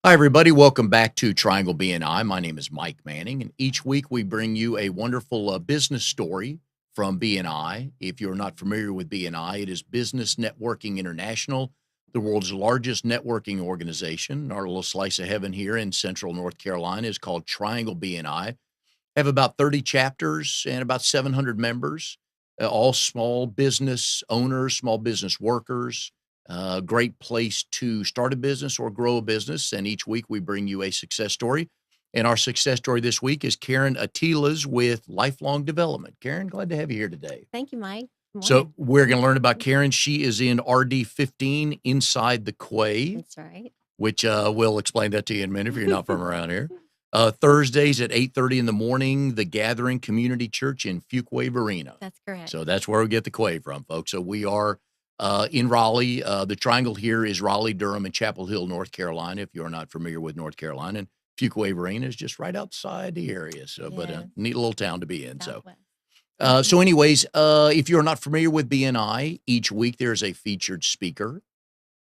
Hi, everybody. Welcome back to Triangle BNI. My name is Mike Manning, and each week we bring you a wonderful business story from BNI. If you're not familiar with BNI, it is Business Networking International, the world's largest networking organization. Our little slice of heaven here in central North Carolina is called Triangle BNI. Have about 30 chapters and about 700 members, all small business owners, small business workers. Great place to start a business or grow a business. And each week we bring you a success story. And our success story this week is Karen Atiles with Lifelong Development. Karen, glad to have you here today. Thank you, Mike. Good So morning. we're going to learn about Karen. She is in RD 15 inside the Quay, That's right. which we'll explain that to you in a minute if you're not from around here. Thursdays at 8:30 in the morning, the Gathering Community Church in Fuquay Arena. That's correct. So that's where we get the Quay from, folks. So we are in Raleigh. The triangle here is Raleigh, Durham, and Chapel Hill, North Carolina, if you're not familiar with North Carolina. And Fuquay Arena is just right outside the area. So, but a Yes. neat little town to be in. Southwest. So anyways, if you're not familiar with BNI, each week there's a featured speaker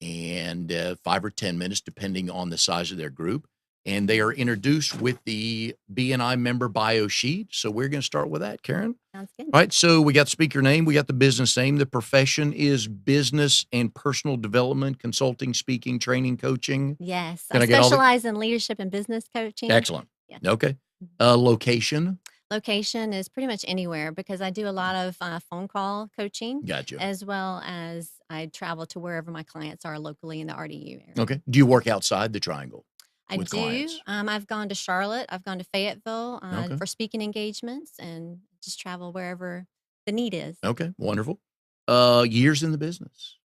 and 5 or 10 minutes, depending on the size of their group. And they are introduced with the BNI member bio sheet. So we're going to start with that, Karen. Sounds good. All right. So we got speaker name, we got the business name. The profession is business and personal development, consulting, speaking, training, coaching. Yes. Can I I get all the- specialize in leadership and business coaching. Excellent. Yes. Okay. Location. Location is pretty much anywhere because I do a lot of phone call coaching Gotcha. as well as I travel to wherever my clients are locally in the RDU area. Okay. Do you work outside the triangle I with do. clients? I've gone to Charlotte. I've gone to Fayetteville Okay. for speaking engagements and just travel wherever the need is. Okay. Wonderful. Years in the business.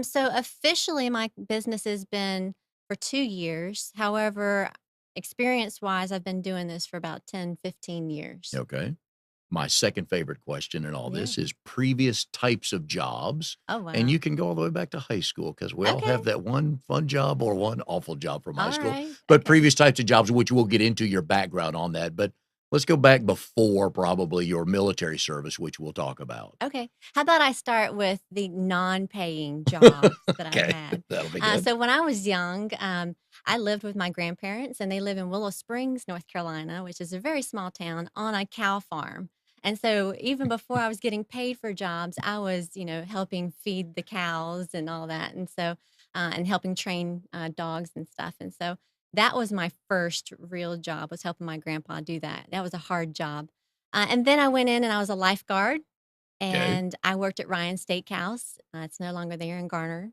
So officially my business has been for 2 years. However, experience-wise, I've been doing this for about 10, 15 years. Okay. My second favorite question in all Yeah. this is previous types of jobs. Oh, wow. And you can go all the way back to high school because we all Okay. have that one fun job or one awful job from high All school. right. But Okay. previous types of jobs, which we'll get into your background on that. But let's go back before probably your military service, which we'll talk about. Okay. How about I start with the non-paying jobs that I've Okay. had? That'll be good. So when I was young, I lived with my grandparents, and they live in Willow Springs, North Carolina, which is a very small town, on a cow farm. And so even before I was getting paid for jobs, I was, helping feed the cows and all that. And so, and helping train dogs and stuff. And so that was my first real job, was helping my grandpa do that. That was a hard job. And then I went in and I was a lifeguard, Okay. and I worked at Ryan's Steakhouse. It's no longer there in Garner.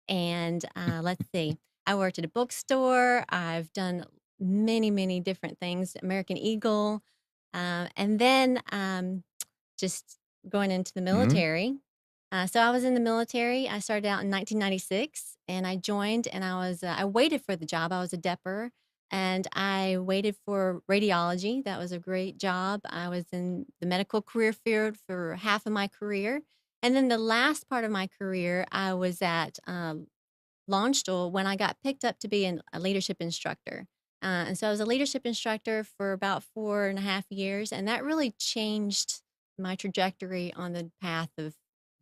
And let's see, I worked at a bookstore. I've done many, many different things, American Eagle. And then just going into the military. So I was in the military. I started out in 1996, and I joined, and I waited for the job. I was a depper, and I waited for radiology. That was a great job. I was in the medical career field for half of my career. And then the last part of my career, I was at Launchstool when I got picked up to be a leadership instructor. And so I was a leadership instructor for about 4.5 years, and that really changed my trajectory on the path of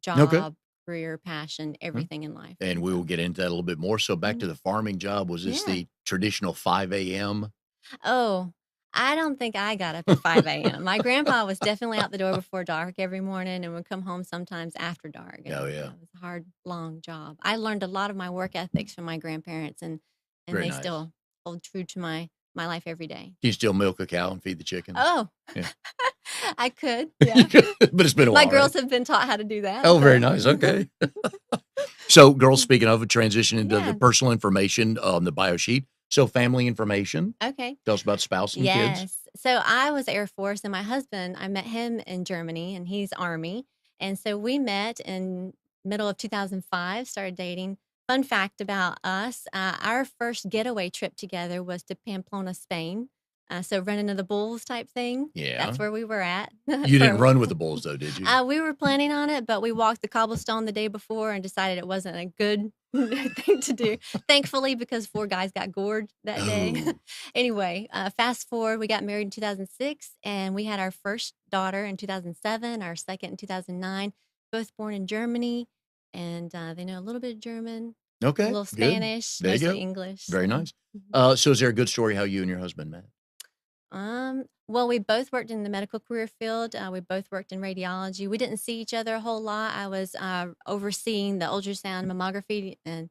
Okay. job, career, passion, everything in life. And we will get into that a little bit more. So back to the farming job. Was this Yeah. the traditional 5 a.m.? Oh, I don't think I got up at 5 a.m. My grandpa was definitely out the door before dark every morning and would come home sometimes after dark. And Oh, yeah. It was a hard, long job. I learned a lot of my work ethics from my grandparents, and Very they nice. still hold true to my life every day. Can you still milk a cow and feed the chickens? Oh, Yeah. I could. Yeah. But it's been a while. My girls right? have been taught how to do that. Oh, very so. nice. Okay. So, girls, speaking of a transition into Yeah. the personal information on the bio sheet. So, family information. Okay. Tell us about spouse and kids. Yes. So I was Air Force, and my husband, I met him in Germany, and he's Army. And so we met in middle of 2005, started dating. Fun fact about us, our first getaway trip together was to Pamplona, Spain. So running to the bulls type thing. Yeah. That's where we were at. You didn't run with the bulls, though, did you? We were planning on it, but we walked the cobblestone the day before and decided it wasn't a good thing to do. Thankfully, because 4 guys got gored that day. Oh. Anyway, fast forward, we got married in 2006, and we had our first daughter in 2007, our second in 2009, both born in Germany, and they know a little bit of German. a Okay, little good. Spanish, There you mostly go. English. Very So, nice. mhm. So is there a good story how you and your husband met? Well, we both worked in the medical career field. We both worked in radiology. We didn't see each other a whole lot. I was overseeing the ultrasound, mammography, and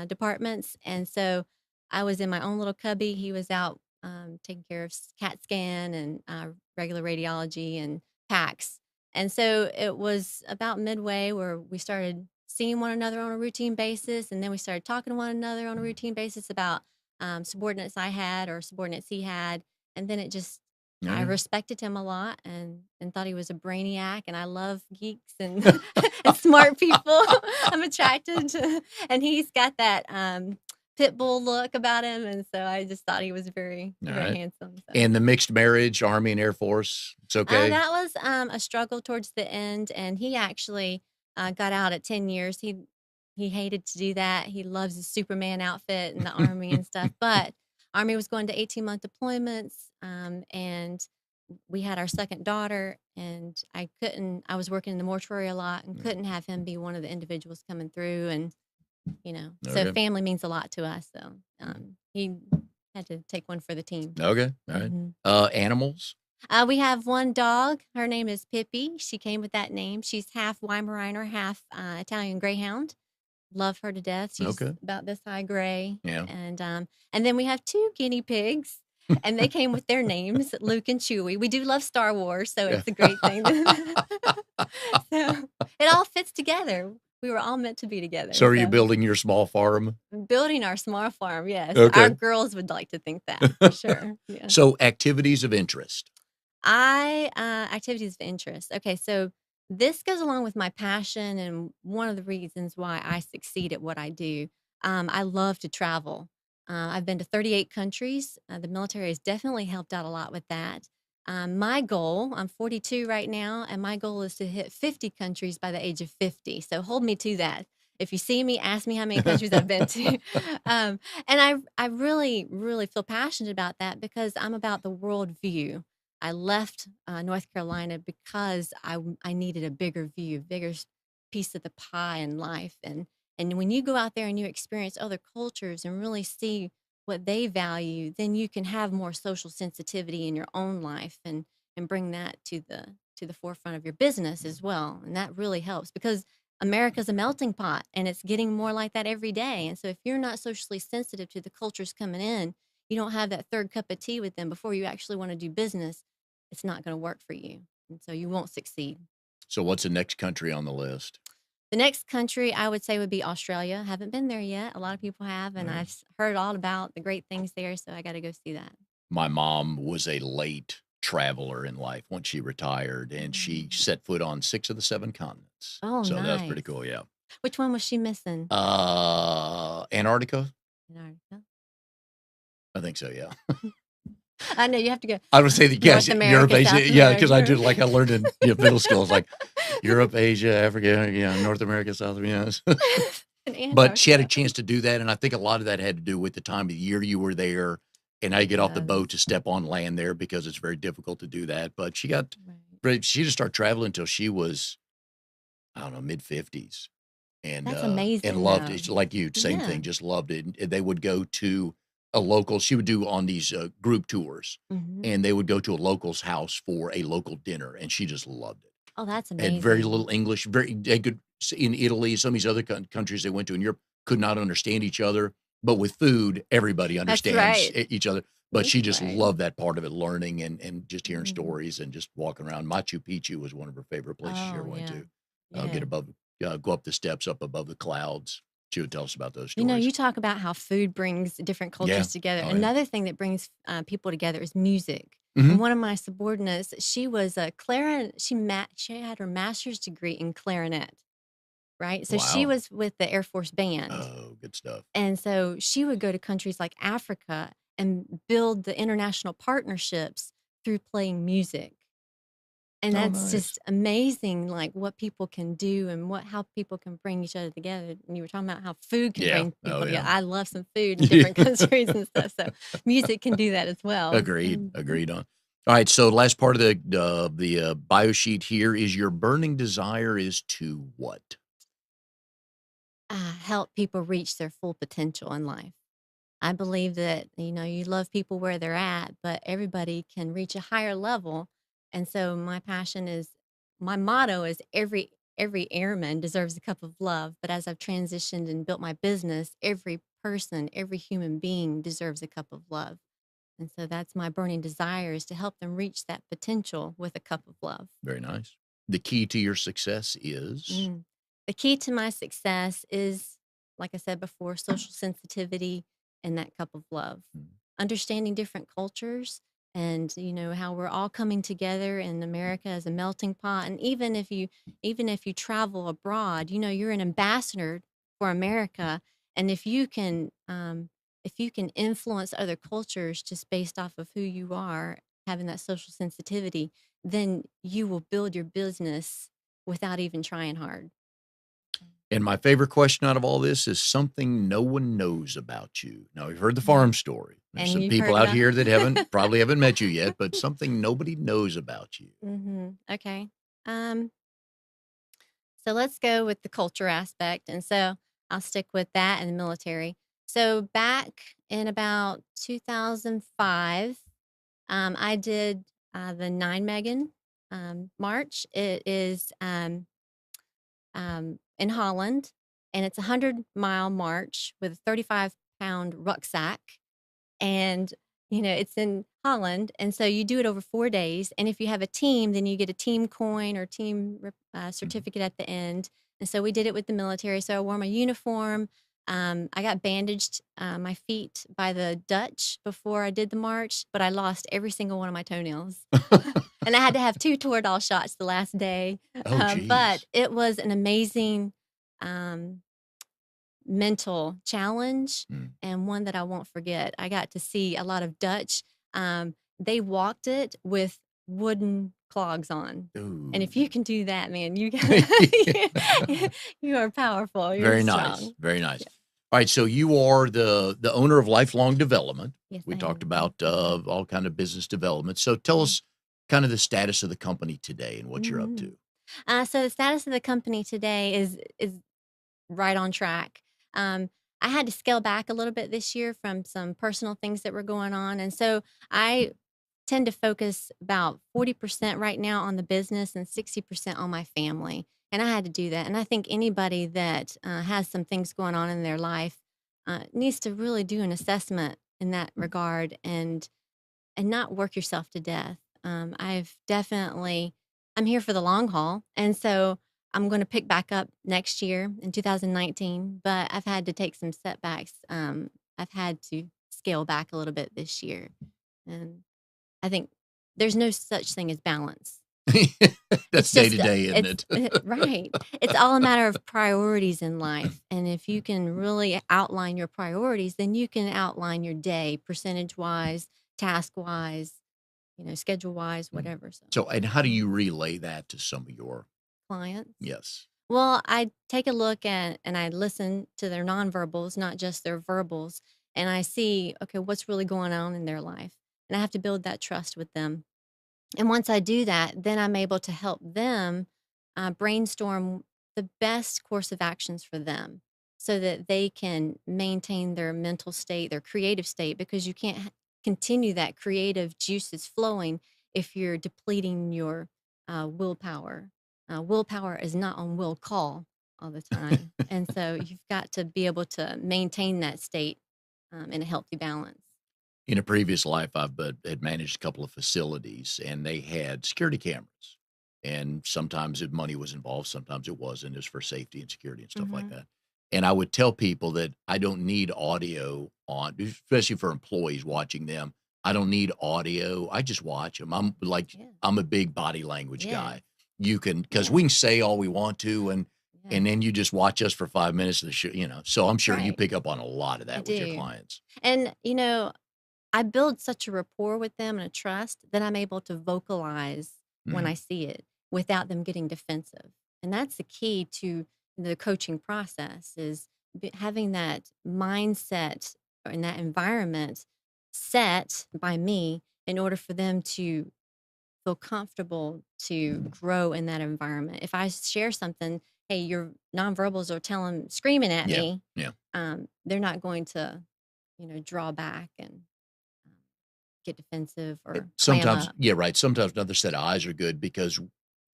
departments, and so I was in my own little cubby. He was out taking care of CAT scan and regular radiology and PACS. And so it was about midway where we started seeing one another on a routine basis, and then we started talking to one another on a routine basis about subordinates I had or subordinates he had, and then it just I Okay. respected him a lot and thought he was a brainiac, and I love geeks and and smart people. I'm attracted to, and he's got that pit bull look about him, and so I just thought he was very All very right. handsome. So And the mixed marriage, Army and Air Force, it's okay? that was a struggle towards the end, and he actually got out at 10 years. He hated to do that. He loves his Superman outfit and the Army and stuff, but Army was going to 18-month deployments, and we had our second daughter, and I was working in the mortuary a lot and couldn't have him be one of the individuals coming through, and so Okay. family means a lot to us. So he had to take one for the team. Okay. All right. hmm Animals? we have one dog. Her name is Pippi. She came with that name. She's half Weimaraner, half Italian Greyhound. Love her to death. She's Okay. about this high gray. Yeah. And then we have two guinea pigs, and they came with their names, Luke and Chewie. We do love Star Wars, so Yeah. it's a great thing. So it all fits together. We were all meant to be together. So are you So building your small farm? building our small farm, yes. Our Okay. girls would like to think that for sure. Yeah. So activities of interest. Activities of interest. Okay, so this goes along with my passion and one of the reasons why I succeed at what I do. I love to travel. I've been to 38 countries. The military has definitely helped out a lot with that. My goal, I'm 42 right now, and my goal is to hit 50 countries by the age of 50. So hold me to that. If you see me, ask me how many countries I've been to. And I really, really feel passionate about that because I'm about the world view. I left North Carolina because I needed a bigger view, a bigger piece of the pie in life. And when you go out there and you experience other cultures and really see what they value, then you can have more social sensitivity in your own life and bring that to the forefront of your business as well. And that really helps because America's a melting pot and it's getting more like that every day. And so if you're not socially sensitive to the cultures coming in, you don't have that third cup of tea with them before you actually want to do business, it's not going to work for you. And so you won't succeed. So what's the next country on the list? The next country I would say would be Australia. Haven't been there yet. A lot of people have, and All right. I've heard all about the great things there. So I got to go see that. My mom was a late traveler in life once she retired, and she set foot on 6 of the 7 continents. Oh, So that's pretty nice. cool, yeah. Which one was she missing? Antarctica? Antarctica. I think so, yeah. I know you have to go I would say that, yes, North Europe, America, South Asia, yeah, because I America. did like I learned in middle school. It's like Europe, Asia, Africa, yeah, North America, South America. And But she had a Antarctica. chance to do that, and I think a lot of that had to do with the time of the year you were there, and now you get off the Yes. boat to step on land there because it's very difficult to do that. But she got Right. she didn't start traveling until she was, I don't know, mid-50s, That's and amazing, loved though. it. Like you, same Yeah. thing, just loved it. And they would go to a local. She would do on these group tours, hmm and they would go to a local's house for a local dinner, and she just loved it. Oh, that's Had very amazing. little English. They could in Italy, some of these other countries they went to in Europe could not understand each other, but with food, everybody That's understands right. each other. But That's she just right. loved that part of it, learning and just hearing Mhm. stories and just walking around. Machu Picchu was one of her favorite places she Oh, ever went yeah. to. Yeah. Get above, go up the steps up above the clouds. She would tell us about those You know, stories. you talk about how food brings different Yeah. cultures together. Oh yeah. Another thing that brings people together is music. hmm And one of my subordinates, she was a clarinet. She had her master's degree in clarinet, right? So she Wow. was with the Air Force Band, Oh, good stuff. and so she would go to countries like Africa and build the international partnerships through playing music. And Oh, that's nice. just amazing, like, what people can do and how people can bring each other together. And you were talking about how food can Yeah. bring Oh people together. yeah. I love some food in different countries and stuff, so music can do that as well. Agreed. Mhm. Agreed on. All right. So last part of the bio sheet here is your burning desire is to what? help people reach their full potential in life. I believe that, you love people where they're at, but everybody can reach a higher level. And so my motto is every airman deserves a cup of love. But as I've transitioned and built my business, every person, every human being deserves a cup of love. And so that's my burning desire, is to help them reach that potential with a cup of love. Very nice. The key to your success is? Mm. The key to my success is, like I said before, social sensitivity and that cup of love. Mm. Understanding different cultures and how we're all coming together in America as a melting pot. And even if you travel abroad, you're an ambassador for America. And if you can influence other cultures just based off of who you are, having that social sensitivity, then you will build your business without even trying hard. And my favorite question out of all this is something no one knows about you. Now, we've heard the Yeah. farm story. There's And some you've people heard out about here that probably haven't met you yet, but something nobody knows about you. Okay. Um, so let's go with the culture aspect. And so I'll stick with that in the military. So back in about 2005, I did the Nine Megan March. It is in Holland, and it's a 100-mile march with a 35-pound rucksack. And it's in Holland, and so you do it over 4 days. And if you have a team, then you get a team coin or team Mhm. certificate at the end. And so we did it with the military. So I wore my uniform. I got bandaged my feet by the Dutch before I did the march, but I lost every single one of my toenails. And I had to have 2 Toradol shots the last day. Oh, But geez. it was an amazing um, mental challenge, Mm. and one that I won't forget. I got to see a lot of Dutch. They walked it with wooden clogs on. And if you Ooh. can do that, man, you are powerful. You're Very nice. strong. Very nice. Yeah. All right, so you are the owner of Lifelong Development. Yes, We I talked am. about all kind of business development. So tell us kind of the status of the company today and what you're up Mm-hmm. to. So the status of the company today is right on track. Um, I had to scale back a little bit this year from some personal things that were going on. And so I tend to focus about 40% right now on the business and 60% on my family. And I had to do that. And I think anybody that has some things going on in their life needs to really do an assessment in that regard, and not work yourself to death. I'm here for the long haul. And so I'm going to pick back up next year in 2019, but I've had to take some setbacks. I've had to scale back a little bit this year. And I think there's no such thing as balance. That's It's day just, to day, isn't it's it? right. It's all a matter of priorities in life. And if you can really outline your priorities, then you can outline your day percentage wise, task wise, schedule wise, Mm. whatever. So So, and how do you relay that to some of your clients. yes. Well, I take a look at and I listen to their nonverbals, not just their verbals, and I see, okay, what's really going on in their life. And I have to build that trust with them. And once I do that, then I'm able to help them brainstorm the best course of actions for them so that they can maintain their mental state, their creative state, because you can't continue that creative juices flowing if you're depleting your willpower. Willpower is not on will call all the time. And so you've got to be able to maintain that state in a healthy balance. In a previous life, I've had managed a couple of facilities, and they had security cameras. And sometimes if money was involved, sometimes it wasn't. It was for safety and security and stuff like Hmm. that. And I would tell people that I don't need audio on, especially for employees watching them. I don't need audio. I just watch them. Yeah. I'm a big body language Yes. guy. You can, because Yes. we can say all we want to, Yes. and then you just watch us for 5 minutes of the show, So I'm That's sure you right. pick up on a lot of I that with your do. clients. And, I build such a rapport with them and a trust that I'm able to vocalize when I Mhm. see it without them getting defensive. And that's the key to the coaching process, is having that mindset and that environment set by me in order for them to feel comfortable to grow in that environment. If I share something hey, your nonverbals are screaming at Yeah. me, Yeah. they're not going to, draw back and um, get defensive or clam Sometimes, up. yeah, right. Sometimes another set of eyes are good because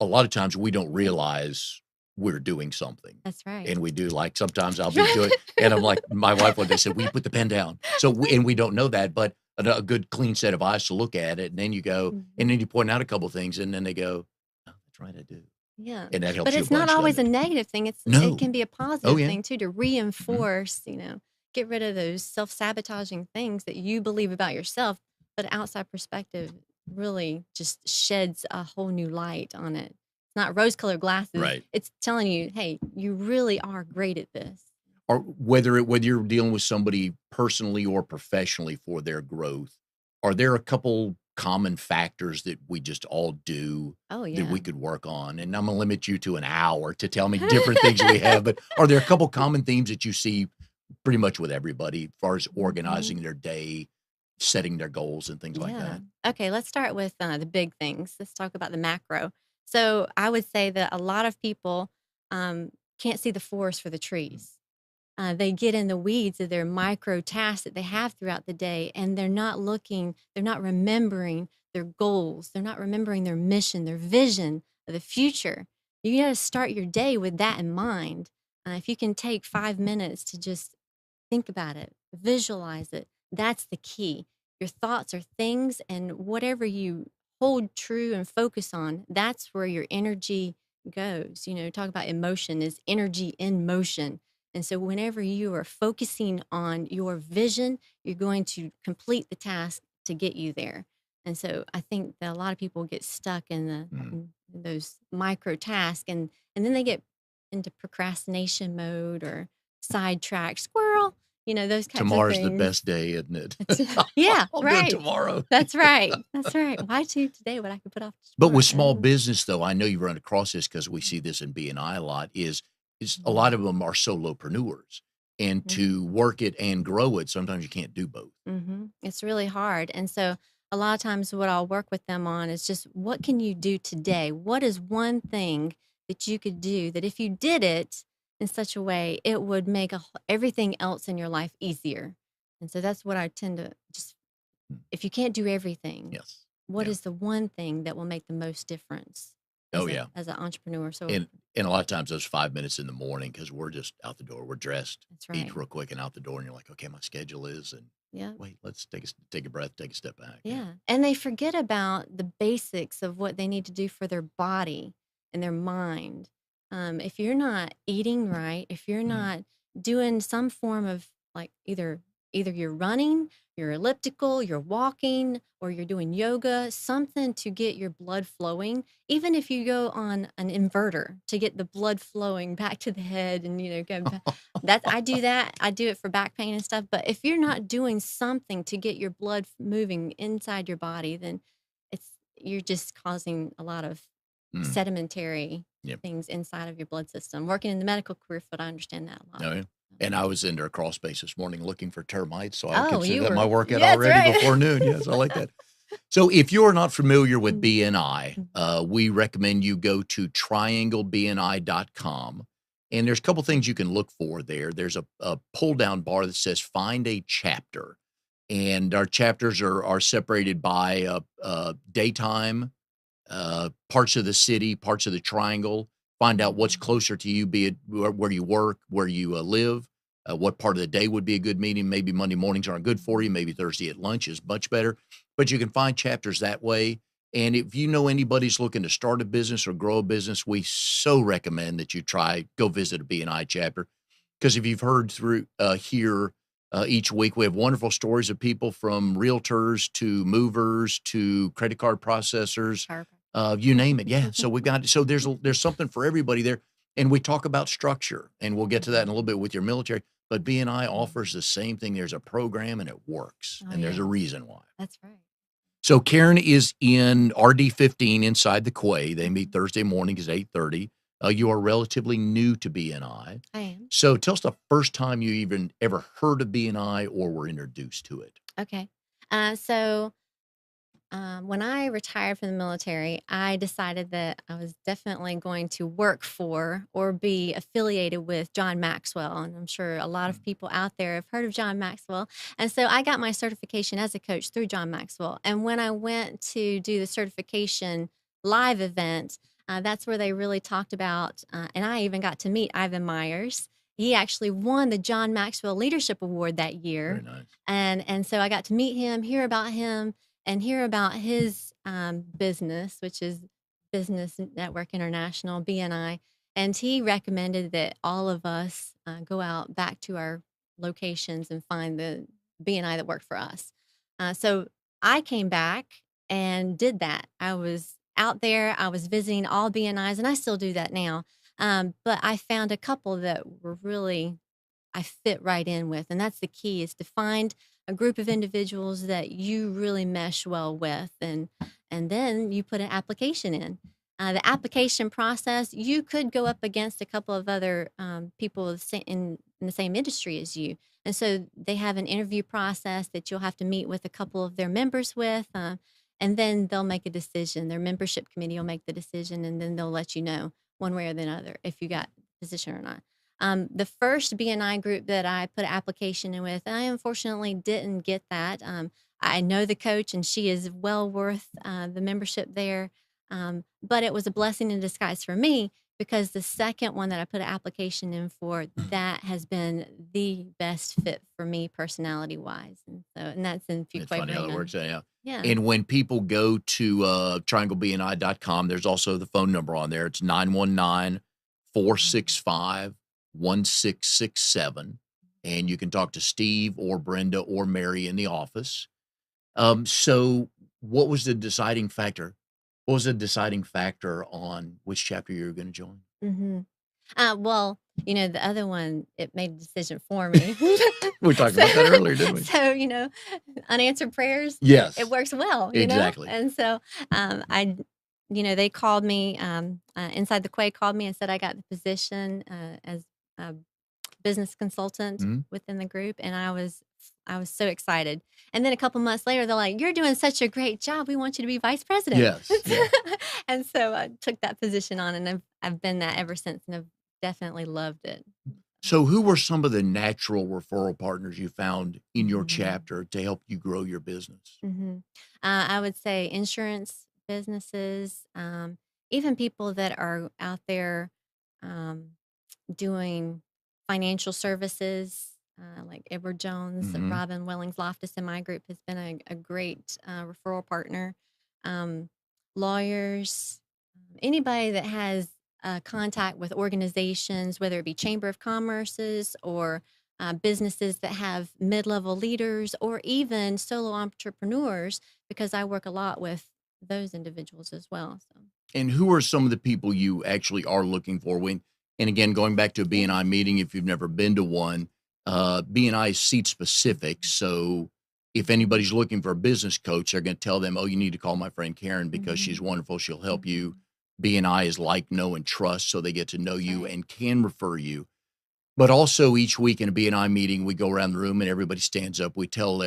a lot of times we don't realize we're doing something. That's right. And we do, like, sometimes I'll be doing, and I'm like, my wife one day said, "Will you put the pen down?" So, and we don't know that, but a good clean set of eyes to look at it. And then you go, and Mhm. then you point out a couple things, and then they go, "Oh, that's right, I do." Yeah. And that But helps you a it's not bunch, doesn't always a it? negative thing. It No. can be a Oh, positive yeah. thing too, to Mhm. reinforce, get rid of those self-sabotaging things that you believe about yourself, but outside perspective really just sheds a whole new light on it. It's not rose-colored glasses. Right. It's telling you, hey, you really are great at this. Or whether you're dealing with somebody personally or professionally for their growth, are there a couple common factors that we just all do Oh that yeah. we could work on? And I'm gonna limit you to an hour to tell me different things we have, but are there a couple common themes that you see pretty much with everybody as far as Mhm. organizing their day, setting their goals and things like Yeah. that? Okay, let's start with the big things. Let's talk about the macro. So I would say that a lot of people can't see the forest for the trees. They get in the weeds of their micro tasks that they have throughout the day, and they're not remembering their goals, they're not remembering their mission, their vision of the future. You got to start your day with that in mind. If you can take 5 minutes to just think about it, visualize it, that's the key. Your thoughts are things, and whatever you hold true and focus on, that's where your energy goes. Talk about emotion is energy in motion. And so, whenever you are focusing on your vision, you're going to complete the task to get you there. And so, I think that a lot of people get stuck Mm. in those micro tasks, and then they get into procrastination mode or sidetrack, squirrel, those types of Tomorrow's the things. best day, isn't it? Yeah, I'll do it right. tomorrow. That's right. That's right. Why do today what I could put off to But tomorrow? with small business, though, I know you run across this because we see this in BNI a lot, is a lot of them are solopreneurs, and Mm-hmm. to work it and grow it, sometimes you can't do both. It's really hard. And so a lot of times what I'll work with them on is just what can you do today? What is one thing that you could do that if you did it in such a way, it would make everything else in your life easier? And so that's what I tend to just, Mm, if you can't do everything, yes. what Yeah. is the one thing that will make the most difference Oh, as a yeah. as an entrepreneur? So And a lot of times those 5 minutes in the morning, because 'cause we're just out the door, we're dressed, that's eat right. real quick and out the door, and you're like, "Okay, my schedule is," and, Yeah. "Wait, let's take a breath, take a step back." Yeah. Yeah. And they forget about the basics of what they need to do for their body and their mind. If you're not eating right, if you're Mm. not doing some form of like either you're running, you're elliptical, you're walking, or you're doing yoga, something to get your blood flowing. Even if you go on an inverter to get the blood flowing back to the head and go back, that I do that. I do it for back pain and stuff. But if you're not doing something to get your blood moving inside your body, then you're just causing a lot of Mm. sedimentary Yep. things inside of your blood system. Working in the medical career field, I understand that a lot. Oh, yeah. And I was into a crawl space this morning looking for termites, so I would Oh, consider you that my were, workout yeah, that's already right. before noon. Yes, I like that. So if you're not familiar with Mhm. BNI, we recommend you go to trianglebni.com. And there's a couple things you can look for there. There's a pull down bar that says find a chapter. And our chapters are separated by daytime, parts of the city, parts of the triangle. Find out what's Mhm. closer to you, be it where you work, where you live, what part of the day would be a good meeting. Maybe Monday mornings aren't good for you. Maybe Thursday at lunch is much better. But you can find chapters that way. And if you know anybody's looking to start a business or grow a business, we so recommend that you go visit a BNI chapter. Because if you've heard through here each week, we have wonderful stories of people from realtors to movers to credit card processors, you name it. Yeah. So we've got there's something for everybody there, and we talk about structure, and we'll get to that in a little bit with your military. But BNI offers the same thing. There's a program, and it works, Oh and there's a yeah, reason why. that's right. So Karen is in RD15 inside the Quay. They meet Mhm. Thursday mornings at 8:30. You are relatively new to BNI. I am. So tell us the first time you even ever heard of BNI or were introduced to it. Okay. So When I retired from the military, I decided that I was definitely going to work for or be affiliated with John Maxwell. And I'm sure a lot of people out there have heard of John Maxwell. And so I got my certification as a coach through John Maxwell. And when I went to do the certification live event, that's where they really talked about, and I even got to meet Ivan Myers. He actually won the John Maxwell Leadership Award that Very year. nice. And so I got to meet him, hear about him, and hear about his business, which is Business Network International, BNI. And he recommended that all of us go out back to our locations and find the BNI that worked for us. So I came back and did that. I was out there, I was visiting all BNIs, and I still do that now. But I found a couple that were really I fit right in with. And that's the key is to find a group of individuals that you really mesh well with. And then you put an application in. The application process, you could go up against a couple of other people in the same industry as you. And so they have an interview process that you'll have to meet with a couple of their members with. And then they'll make a decision. Their membership committee will make the decision, and then they'll let you know one way or the other if you got the position or not. The first BNI group that I put an application in with, I unfortunately didn't get that. I know the coach, and she is well worth the membership there. But it was a blessing in disguise for me because the second one that I put an application in for, that has been the best fit for me personality wise. And that's in It's Fuquay funny how that Arena. works. Yeah. Yeah. And when people go to trianglebni.com, there's also the phone number on there. It's 919-465-1667. And you can talk to Steve or Brenda or Mary in the office. So what was the deciding factor? What was the deciding factor on which chapter you were going to join? hmm well, the other one, it made a decision for me. We talked so, about that earlier, didn't we? so, unanswered prayers, it Yes, works well. exactly. And so they called me, Inside the Quay called me and said I got the position as a business consultant Mhm. within the group. And I was so excited. And then a couple months later, they're like, "You're doing such a great job. We want you to be vice president." Yes, yes. And so I took that position on, and I've been that ever since, and I've definitely loved it. So who were some of the natural referral partners you found in your Mhm. chapter to help you grow your business? Mhm. I would say insurance businesses, even people that are out there um, doing financial services, like Edward Jones, Mhm. Robin Wellings Loftus in my group has been a great referral partner. Um, Lawyers, anybody that has contact with organizations, whether it be Chamber of Commerce's or businesses that have mid-level leaders or even solo entrepreneurs, because I work a lot with those individuals as well. So And who are some of the people you actually are looking for when, and again, going back to a yeah. BNI meeting, if you've never been to one, BNI is seat specific. So if anybody's looking for a business coach, they're going to tell them, oh, you need to call my friend Karen because she's Mhm. wonderful. She'll help you. Mhm. BNI is like, know, and trust. So they get to know That's you right. and can refer you. But also each week in a BNI meeting, we go around the room and everybody stands up. We tell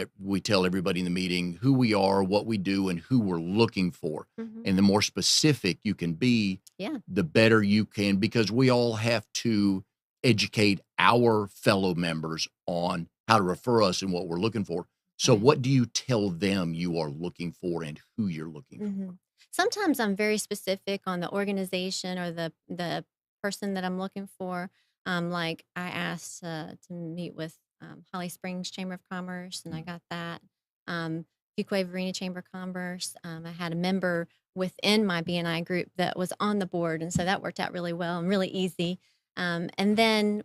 everybody in the meeting who we are, what we do, and who we're looking for. Mhm. And the more specific you can be, Yeah. the better you can, because we all have to educate our fellow members on how to refer us and what we're looking for. So Right. what do you tell them you are looking for and who you're looking for? Mhm. Sometimes I'm very specific on the organization or the person that I'm looking for. Like I asked to meet with Holly Springs Chamber of Commerce, and I Mm. got that. Fuquay Varina Chamber of Commerce. I had a member within my BNI group that was on the board, and so that worked out really well and really easy. And then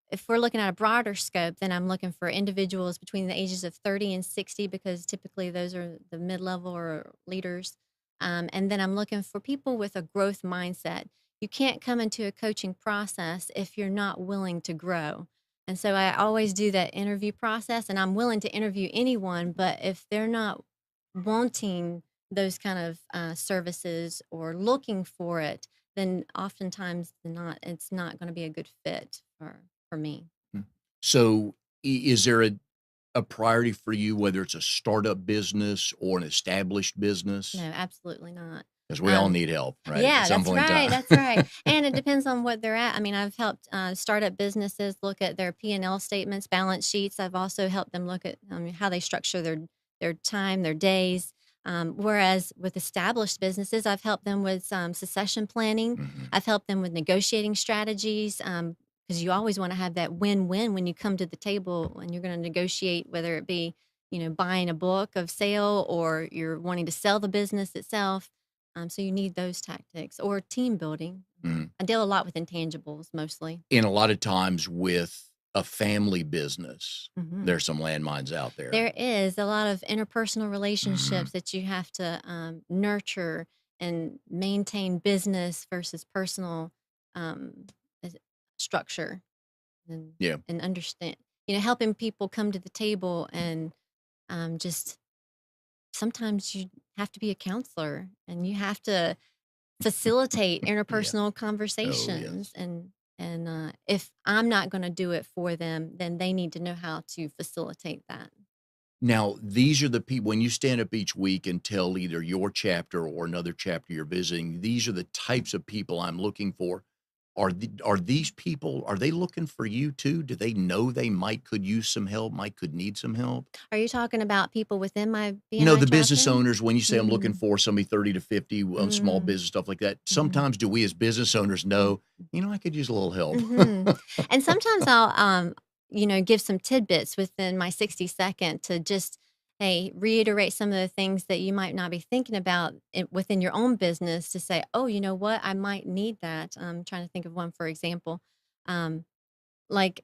if we're looking at a broader scope, then I'm looking for individuals between the ages of 30 and 60 because typically those are the mid level or leaders. And then I'm looking for people with a growth mindset. You can't come into a coaching process if you're not willing to grow. And so I always do that interview process, and I'm willing to interview anyone, but if they're not wanting those kind of services or looking for it, then oftentimes it's not going to be a good fit for me. Mm. So is there a a priority for you, whether it's a startup business or an established business? No, absolutely not. Because we all need help, right? At Yeah, some that's point in right. time. That's right. And it depends on what they're at. I mean, I've helped startup businesses look at their P&L statements, balance sheets. I've also helped them look at how they structure their time, their days. Whereas with established businesses, I've helped them with succession planning. Mhm. I've helped them with negotiating strategies because you always want to have that win-win when you come to the table and you're going to negotiate, whether it be buying a book of sale or you're wanting to sell the business itself. So you need those tactics or team building. Mhm. I deal a lot with intangibles mostly. And a lot of times with a family business, Hmm. there's some landmines out there. There is a lot of interpersonal Mhm. relationships that you have to nurture and maintain business versus personal um, is- structure and, Yeah. and understand, helping people come to the table and just sometimes you have to be a counselor and you have to facilitate Yeah. interpersonal Oh, conversations yes. and if I'm not going to do it for them, then they need to know how to facilitate that. Now, these are the people when you stand up each week and tell either your chapter or another chapter you're visiting, these are the types of people I'm looking for. Are these people, are they looking for you too? Do they know they could use some help, could need some help? Are you talking about people within my No, BNI the business chapter? owners, when you say I'm looking Mm, for somebody 30 to 50 small mm, business, stuff like that, mhm, sometimes do we as business owners know, I could use a little help? mhm. And sometimes I'll, give some tidbits within my 60-second to just, hey, reiterate some of the things that you might not be thinking about within your own business to say, oh, you know what, I might need that. I'm trying to think of one, for example. Um, like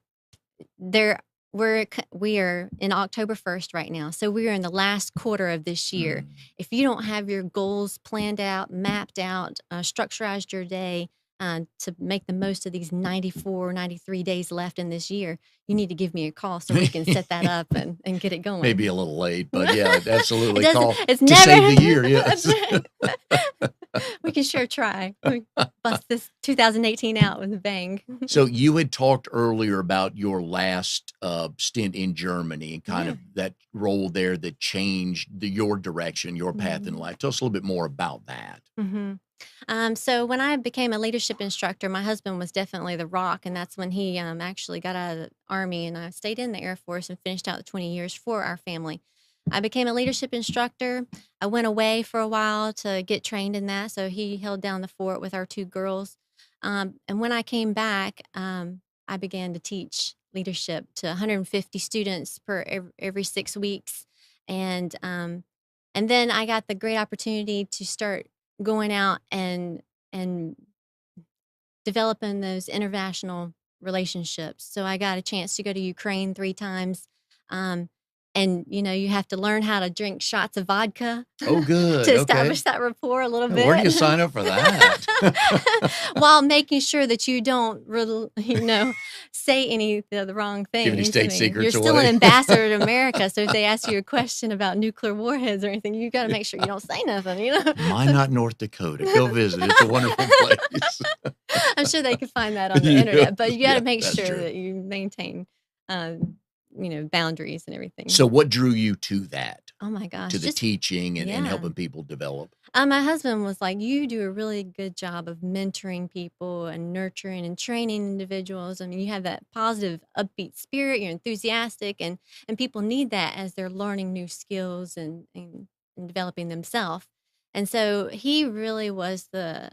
there we are in October 1st right now. So we are in the last quarter of this year. Mm. If you don't have your goals planned out, mapped out, structurized your day to make the most of these 94, 93 days left in this year, you need to give me a call so we can set that up and get it Maybe a going. little late, but yeah, It absolutely. doesn't, Call it's to save the year. never, that's Yes. right. We can sure try. We bust this 2018 out with a bang. So you had talked earlier about your last stint in Germany and kind Yeah. of that role there that changed your direction, your path in Mhm. life. Tell us a little bit more about that. Mhm. So when I became a leadership instructor, my husband was definitely the rock, and that's when he actually got out of the Army, and I stayed in the Air Force and finished out the 20 years for our family. I became a leadership instructor. I went away for a while to get trained in that, so he held down the fort with our two girls. And when I came back, I began to teach leadership to 150 students per every 6 weeks, and and then I got the great opportunity to start going out and developing those international relationships. So I got a chance to go to Ukraine 3 times, um, and, you have to learn how to drink shots of vodka Oh, to good. Okay. establish that rapport a little Where do bit, you sign up for that? while making sure that you don't say any of the wrong Give any things. I state mean, you're secrets still an away? ambassador to America, so if they ask you a question about nuclear warheads or anything, you gotta make sure you don't say nothing. So Minot, North Dakota. Go visit. It's a wonderful place. I'm sure they could find that on the Yeah, internet, but you got yeah, to make that's sure true. that you maintain, um, boundaries and everything. So what drew you to that, Oh my to gosh, the just teaching and yeah. helping people develop? My husband was like, "You do a really good job of mentoring people and nurturing and training individuals. I mean, you have that positive, upbeat spirit. You're enthusiastic, and people need that as they're learning new skills and developing themselves." And so he really was the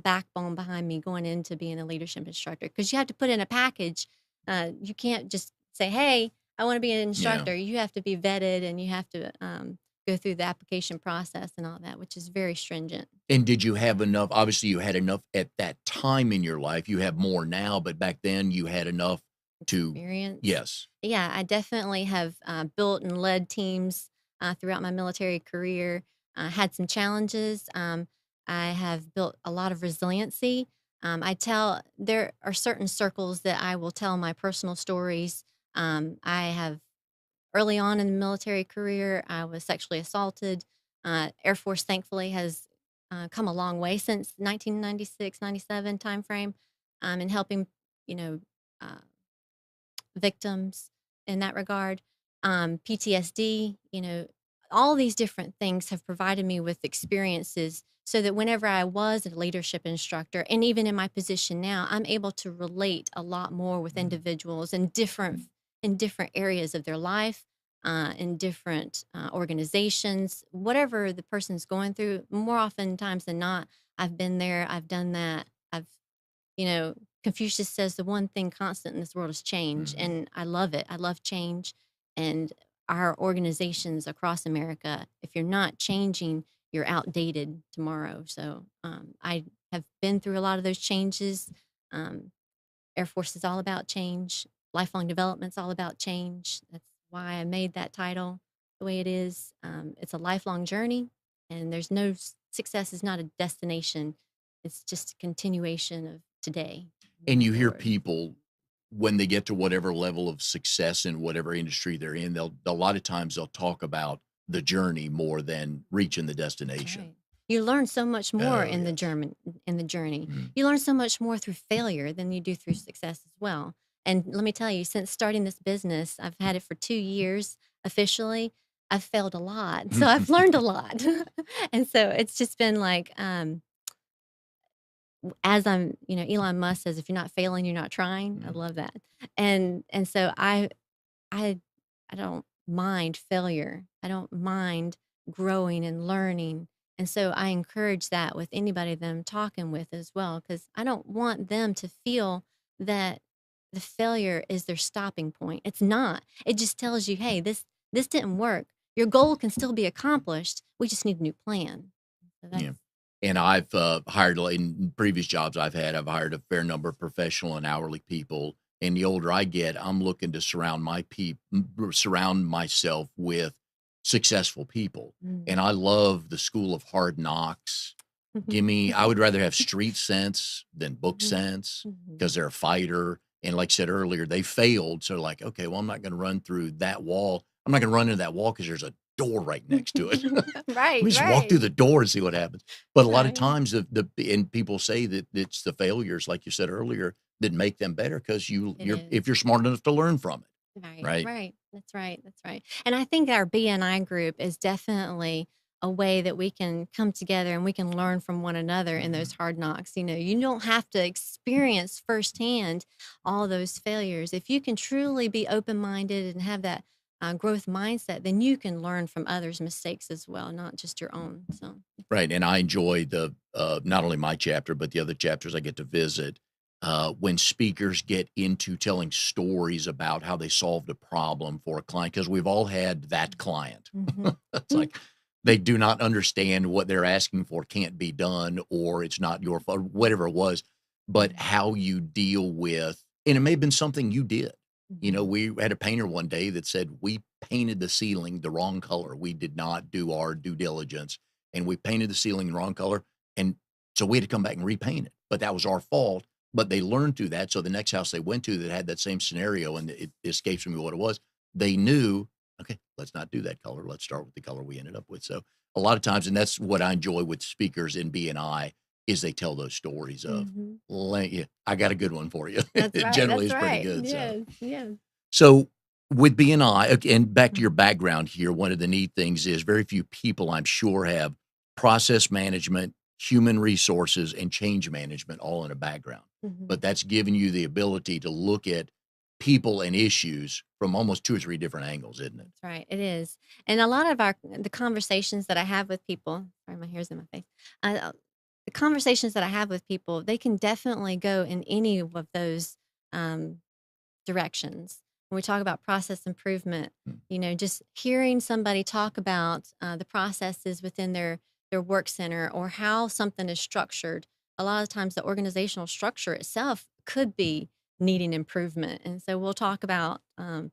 backbone behind me going into being a leadership instructor because you have to put in a package. You can't just say, "Hey, I want to be an Yeah. instructor." You have to be vetted and you have to go through the application process and all that, which is very stringent. And did you have enough obviously, you had enough at that time in your life, you have more now, but back then you had enough to Experience. yes. Yeah, I definitely have built and led teams throughout my military career. Had some challenges. I have built a lot of resiliency. There are certain circles that I will tell my personal stories. I have early on in the military career, I was sexually assaulted. Air Force, thankfully, has come a long way since 1996, 97 timeframe in helping, you know, uh, victims in that regard. PTSD, all these different things have provided me with experiences so that whenever I was a leadership instructor, and even in my position now, I'm able to relate a lot more with individuals in different areas of their life, in different organizations, whatever the person's going through. More often times than not, I've been there, I've done that. You know, Confucius says the one thing constant in this world is change, Mhm. and I love it. I love change, and our organizations across America, if you're not changing, you're outdated tomorrow. So I have been through a lot of those changes. Um, Air Force is all about change. Lifelong development's all about change. That's why I made that title the way it is. It's a lifelong journey, and there's no success is not a destination. It's just a continuation of today And moving you hear forward. people when they get to whatever level of success in whatever industry they're in, they'll a lot of times they'll talk about the journey more than reaching the That's destination. right. You learn so much more Oh, in the yes. German in the journey. Mm. You learn so much more through failure than you do through success as well. And let me tell you, since starting this business, I've had it for 2 years officially. I've failed a lot, so I've learned a lot, and so it's just been like, as Elon Musk says, "If you're not failing, you're not trying." I Mm. love that, and so I I don't mind failure. I don't mind growing and learning. And so I encourage that with anybody that I'm talking with as well, because I don't want them to feel that the failure is their stopping point. It's not. It just tells you, hey, this didn't work. Your goal can still be accomplished. We just need a new plan. So that's Yeah. And I've hired like, in previous jobs I've had, I've hired a fair number of professional and hourly people. And the older I get, I'm looking to surround myself with successful people. mm. And I love the school of hard knocks. I would rather have street sense than book Mhm. sense Mhm. because they're a fighter. And like I said earlier, they failed. So like, okay, well, I'm not going to run through that wall. I'm not going to run into that wall because there's a door right next to it. Let Right, me just walk through right, the door and see what happens. But a lot of right. times and people say that it's the failures, like you said earlier, that make them better because It you're is. if you're smart enough to learn from it. Right, Right. right. That's right. That's right. And I think our BNI group is definitely a way that we can come together and we can learn from one another in those Mhm. hard knocks. You don't have to experience firsthand all those failures. If you can truly be open minded and have that growth mindset, then you can learn from others' mistakes as well, not just your own. So, Right, and I enjoy the, not only my chapter, but the other chapters I get to visit, when speakers get into telling stories about how they solved a problem for a client, because 'cause we've all had that client. mm-hmm. It's like, they do not understand what they're asking for can't be done, or it's not your fault, whatever it was, but how you deal with and it may have been something you did. Hmm. We had a painter one day that said, "We painted the ceiling the wrong color. We did not do our due diligence." And we painted the ceiling the wrong color. And so we had to come back and repaint it. But that was our fault. But they learned through that. So the next house they went to that had that same scenario, and it escapes me what it was, they knew, okay, let's not do that color. Let's start with the color we ended up with. So a lot of times, and that's what I enjoy with speakers in BNI, is they tell those stories of, Hmm. Yeah, I got a good one for you. That's It right. generally That's is pretty right. good. So. Yes. Yes. So with BNI, and back to your background here, one of the neat things is very few people, I'm sure, have process management, human resources, and change management all in a background. Hmm. But that's given you the ability to look at people and issues from almost two or three different angles, isn't it? That's right. It is. And a lot of the conversations that I have with people, sorry, my hair's in my face. The conversations that I have with people, they can definitely go in any of those um, directions. When we talk about process improvement, Mm. just hearing somebody talk about the processes within their work center or how something is structured. A lot of times, the organizational structure itself could be needing improvement, and so we'll talk about how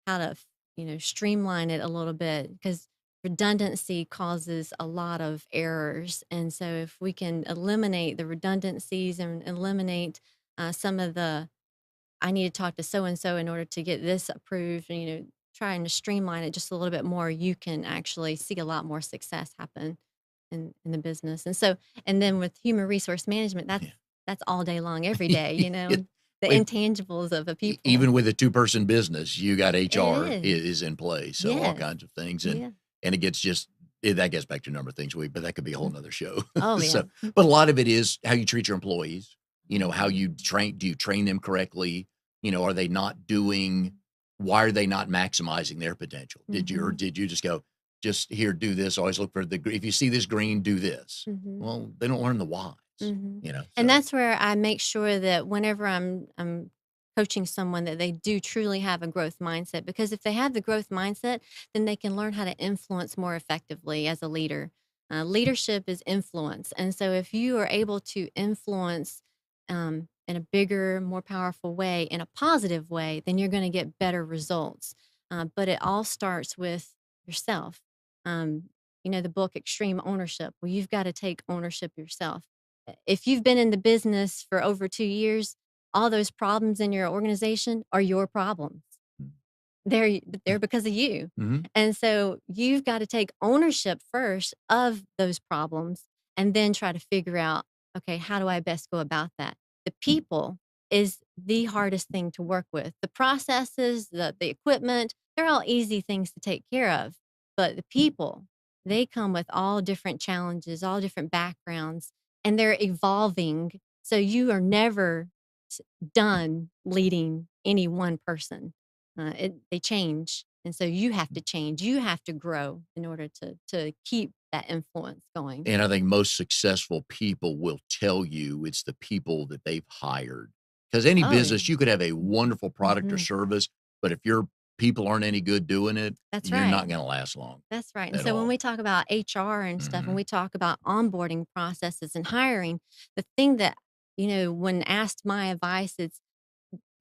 to streamline it a little bit because redundancy causes a lot of errors, and so if we can eliminate the redundancies and eliminate some of the I need to talk to so and so in order to get this approved, and trying to streamline it just a little bit more, you can actually see a lot more success happen in the business. And then with human resource management, that's Yeah. that's all day long, every day, It, The Wait, intangibles of a people. even with a 2-person business, you got HR It is in place. So all Yes. kinds of things. Yeah. And it gets that gets back to a number of things, but that could be a whole nother show. Oh, yeah. So, but a lot of it is how you treat your employees, how Mhm. you do you train them correctly? Are they not doing, why are they not maximizing their potential? Did Mhm. you just go, just here, do this. Always look for if you see this green, do this. Mhm. Well, they don't learn the whys, Mhm. so. And that's where I make sure that whenever I'm coaching someone that they do truly have a growth mindset, because if they have the growth mindset, then they can learn how to influence more effectively as a leader. Leadership is influence. And so if you are able to influence in a bigger, more powerful way, in a positive way, then you're going to get better results. But it all starts with yourself. Um, the book Extreme Ownership. Well, you've got to take ownership yourself. If you've been in the business for over 2 years, all those problems in your organization are your problems. They're because of you. Mhm. And so you've got to take ownership first of those problems and then try to figure out, okay, how do I best go about that? The people is the hardest thing to work with. The processes, the equipment, they're all easy things to take care of. But the people, they come with all different challenges, all different backgrounds, and they're evolving. So you are never done leading any one person. They change, and so you have to change. You have to grow in order to keep that influence going. And I think most successful people will tell you it's the people that they've hired. Because any Oh, yeah. business, you could have a wonderful product or Mhm. service, but if your people aren't any good doing it, That's you're right. not going to last long That's right. And at so when all. we talk about HR and stuff, and Mhm. we talk about onboarding processes and hiring, the thing that, when asked my advice, it's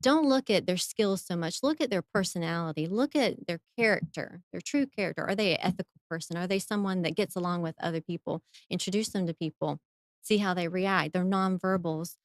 don't look at their skills so much. Look at their personality. Look at their character, their true character. Are they an ethical person? Are they someone that gets along with other people? Introduce them to people. See how they react. Their nonverbals.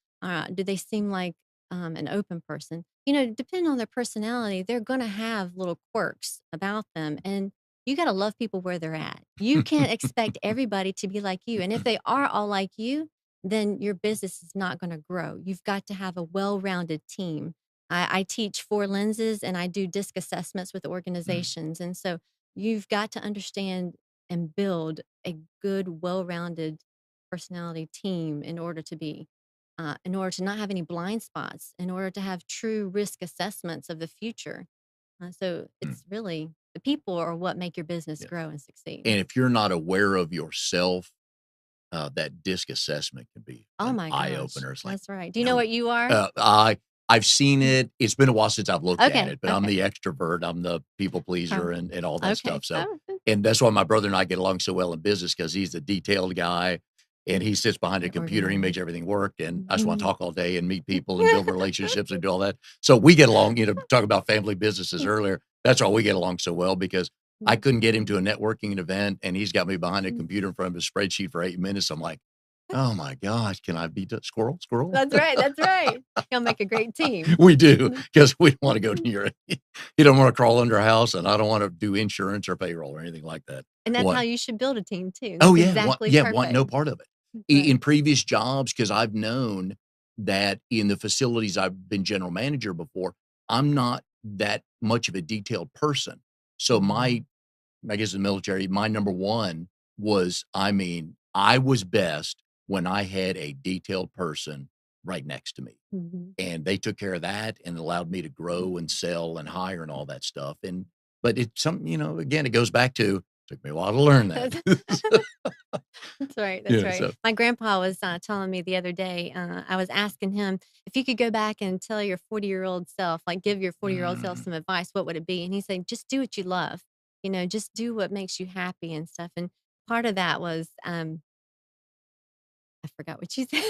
Do they seem like an open person? Depending on their personality, they're going to have little quirks about them. And you got to love people where they're at. You can't expect everybody to be like you. And if they are all like you, then your business is not going to grow. You've got to have a well rounded team. I teach 4 lenses and I do disc assessments with Mm. organizations. And so you've got to understand and build a good, well rounded personality team in order to not have any blind spots, in order to have true risk assessments of the future. So Mm. it's really the people are what make your business Yes. grow and succeed. And if you're not aware of yourself, that disc assessment can be Oh an my eye gosh. opener. It's like, That's right. Do you know no, what you are? I've seen it. It's been a while since I've looked at Okay. it, but I'm Okay. the extrovert. I'm the people pleaser Oh, and all that okay. stuff. So, Oh, and that's why my brother and I get along so well in business because he's the detailed guy and he sits behind a you're computer. He makes organized. everything work. And I just want to Mhm. talk all day and meet people and build relationships and do all that. So we get along, talk about family businesses earlier. That's why we get along so well because I couldn't get him to a networking event and he's got me behind a computer in front of his spreadsheet for 8 minutes. I'm like, oh my gosh, can I be squirrel, squirrel? That's right, that's right. Y'all make a great team. We do because we don't want to go near it. You don't want to crawl under a house, and I don't want to do insurance or payroll or anything like that. And that's how What? you should build a team too. Oh That's yeah, exactly want no perfect. part of it. That's In right. previous jobs, because I've known that in the facilities I've been general manager before, I'm not that much of a detailed person. So Mhm. I guess in the military, my number one was, I mean, I was best when I had a detailed person right next to me. Mhm. And they took care of that and allowed me to grow and sell and hire and all that stuff. But it's something, again, it goes back to, took me a while to learn that. That's that's right, that's Yeah. right. So, My grandpa was, telling me the other day, I was asking him, "If you could go back and tell your 40-year-old self, like, give your 40-year-old self mm, some advice, what would it be?" And he said, "Just do what you love. Just do what makes you happy and stuff." And part of that was, I forgot what you said.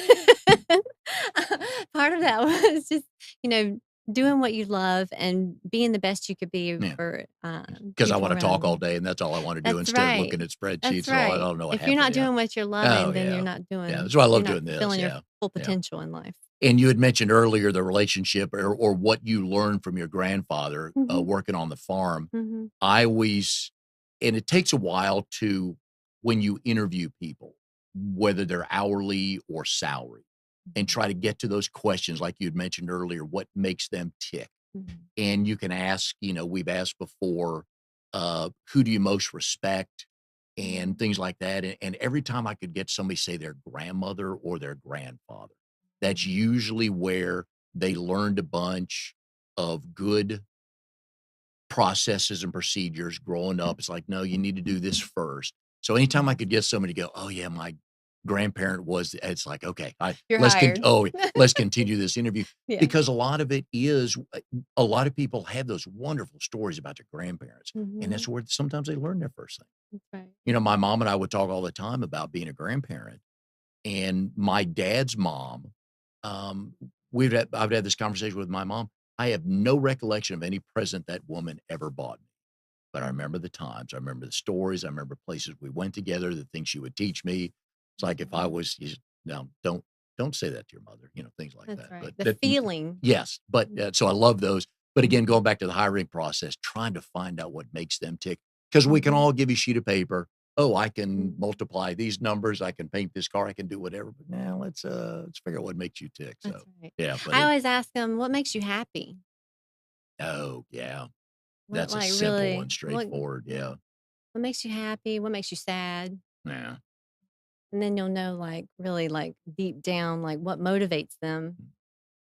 Part of that was just, you know, doing what you love and being the best you could be yeah. for, Because I people want to around talk all you. day and that's all I want to do That's instead of right. looking at That's spreadsheets and all. I right. don't know what If you're half of not it. Yeah. doing what you're Oh loving, then yeah. you're not Yeah. That's why I you're love not doing this. fulfilling your Yeah. full Yeah. potential in life. And you had mentioned earlier the relationship or what you learned from your grandfather Mhm. working on the farm. Mhm. I always, and it takes a while to, when you interview people, whether they're hourly or salary, and try to get to those questions like you'd mentioned earlier, what makes them tick. Mhm. And you can ask, we've asked before, who do you most respect and things like that. And every time I could get somebody say their grandmother or their grandfather, that's usually where they learned a bunch of good processes and procedures growing up. It's like, no, you need to do this first. So anytime I could get somebody to go, oh yeah, my grandparent was, it's like, okay, You're hired. let's continue this interview Yeah. because a lot of it is, a lot of people have those wonderful stories about their grandparents, and Mhm. that's where sometimes they learn their first thing. That's right. My mom and I would talk all the time about being a grandparent, and my dad's mom, um, I've had this conversation with my mom. I have no recollection of any present that woman ever bought me, but I remember the times. I remember the stories. I remember places we went together, the things she would teach me. It's like if I Mhm. was, no, don't say that to your mother, things like That's that. right. But The that, feeling. yes, but Mhm. so I love those. But again, going back to the hiring process, trying to find out what makes them tick, because we can Mhm. all give you a sheet of paper. Oh, I can Mhm. multiply these numbers. I can paint this car. I can do whatever. But now let's figure out what makes you tick. That's So right. yeah, but I always ask them, "What makes you happy?" oh yeah, What, that's a like, simple really one, straightforward. Yeah, what makes you happy? What makes you sad? yeah. And then you'll know, like, really, like, deep down, like, what motivates them.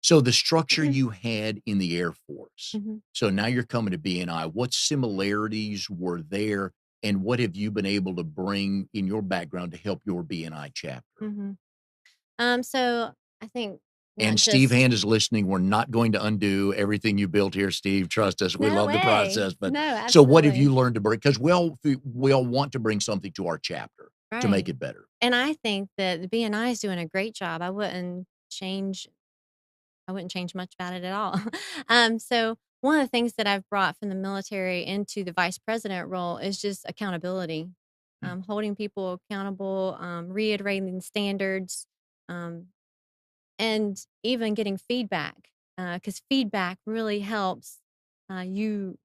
So the structure you had in the Air Force, Mhm. so now you're coming to BNI. What similarities were there, and what have you been able to bring in your background to help your BNI chapter? Mhm. So I think not And Steve just Hand is listening. We're not going to undo everything you built here, Steve. Trust us. We no love the way. process. But No, so what have you absolutely. learned to bring? Because we all want to bring something to our chapter to make Right. it better. And I think that the BNI is doing a great job. I wouldn't change much about it at all. So one of the things that I've brought from the military into the vice president role is just accountability, Mm, holding people accountable, reiterating standards, um, and even getting feedback, because feedback really helps you.